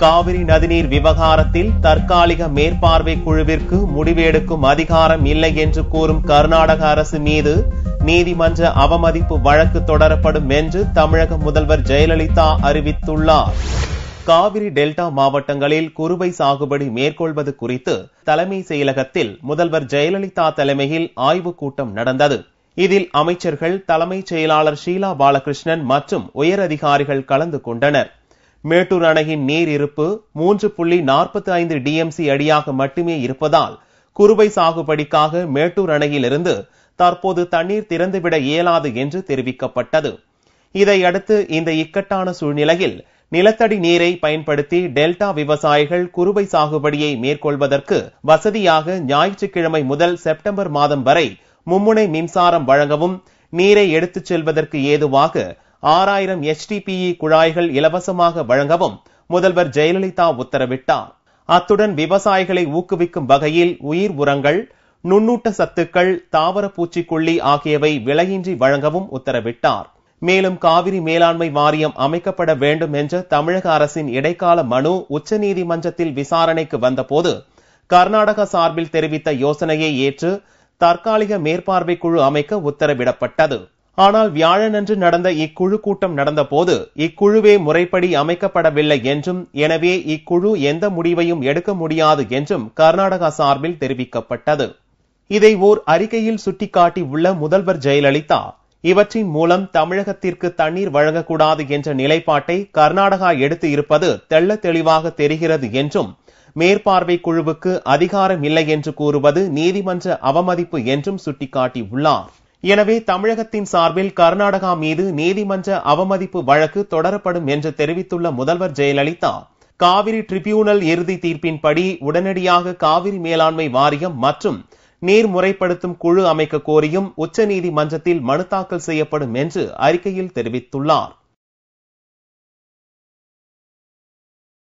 காவிரி நதிநீர் விவகாரத்தில் தற்காலிக மேற்பார்வை குழுவிற்கு முடிவெடுக்கும் அதிகாரம் இல்லை என்று கூறும் கர்நாடக அரசு மீது நீதிமன்ற அவமதிப்பு வழக்கு தொடரப்படும் என்று தமிழக முதல்வர் ஜெயலலிதா அறிவித்துள்ளார். காவிரி டெல்டா மாவட்டங்களில் குறுவை சாகுபடி மேற்கொள்வது குறித்து தலைமை செயலகத்தில் முதல்வர் ஜெயலலிதா தலைமையில் ஆய்வுக் கூட்டம் நடந்தது. இதில் அமைச்சர்கள், தலைமைச் செயலாளர் ஷீலா பாலகிருஷ்ணன் மற்றும் உயர் அதிகாரிகள் கலந்து கொண்டனர். மேட்டூர் அணையின் நீர் இருப்பு 3.45 டிஎம்சி அடியாக மட்டுமே இருப்பதால் குறுவை சாகுபடிக்காக மேட்டூர் அணையிலிருந்து தற்போது தண்ணீர் திறந்துவிட இயலாது என்று தெரிவிக்கப்பட்டது. இதையடுத்து இந்த இக்கட்டான சூழ்நிலையில் நிலத்தடி நீரை பயன்படுத்தி டெல்டா விவசாயிகள் குறுவை சாகுபடியை மேற்கொள்வதற்கு வசதியாக ஞாயிற்றுக்கிழமை முதல் செப்டம்பர் மாதம் வரை மும்முனை மின்சாரம் வழங்கவும், நீரை எடுத்துச் செல்வதற்கு ஏதுவாக 6000 HDPE குழாய்கள் இலவசமாக வழங்கவும் முதல்வர் ஜெயலலிதா உத்தரவிட்டார். அத்துடன் விவசாயிகளை ஊக்குவிக்கும் வகையில் உயிர் உரங்கள், நுண்ணூட்ட சத்துக்கள், தாவர பூச்சிக்கொல்லி ஆகியவை விலையின்றி வழங்கவும் உத்தரவிட்டார். மேலும் காவிரி மேலாண்மை வாரியம் அமைக்கப்பட வேண்டும் என்ற தமிழக அரசின் இடைக்கால மனு உச்சநீதிமன்றத்தில் விசாரணைக்கு வந்தபோது கர்நாடக சார்பில் தெரிவித்த யோசனையை ஏற்று தற்காலிக மேற்பார்வை குழு அமைக்க உத்தரவிடப்பட்டது. ஆனால் வியாழனன்று நடந்த இக்குழு கூட்டம் நடந்தபோது இக்குழுவே முறைப்படி அமைக்கப்படவில்லை என்றும், எனவே இக்குழு எந்த முடிவையும் எடுக்க முடியாது என்றும் கர்நாடகா சார்பில் தெரிவிக்கப்பட்டது. இதை ஓர் அறிக்கையில் சுட்டிக்காட்டி உள்ள முதல்வர் ஜெயலலிதா, இவற்றின் மூலம் தமிழகத்திற்கு தண்ணீர் வழங்கக்கூடாது என்ற நிலைப்பாட்டை கர்நாடகா எடுத்து இருப்பது தெள்ள தெளிவாக தெரிகிறது என்றும், மேற்பார்வை குழுவுக்கு அதிகாரம் இல்லை என்று கூறுவது நீதிமன்ற அவமதிப்பு என்றும் சுட்டிக்காட்டியுள்ளார். எனவே தமிழகத்தின் சார்பில் கர்நாடகா மீது நீதிமன்ற அவமதிப்பு வழக்கு தொடரப்படும் என்று தெரிவித்துள்ள முதல்வர் ஜெயலலிதா, காவிரி டிரிபியூனல் இறுதி தீர்ப்பின்படி உடனடியாக காவிரி மேலாண்மை வாரியம் மற்றும் நீர் முறைப்படுத்தும் குழு அமைக்க கோரியும் உச்சநீதிமன்றத்தில் மனு தாக்கல் செய்யப்படும் என்று அறிக்கையில் தெரிவித்துள்ளார்.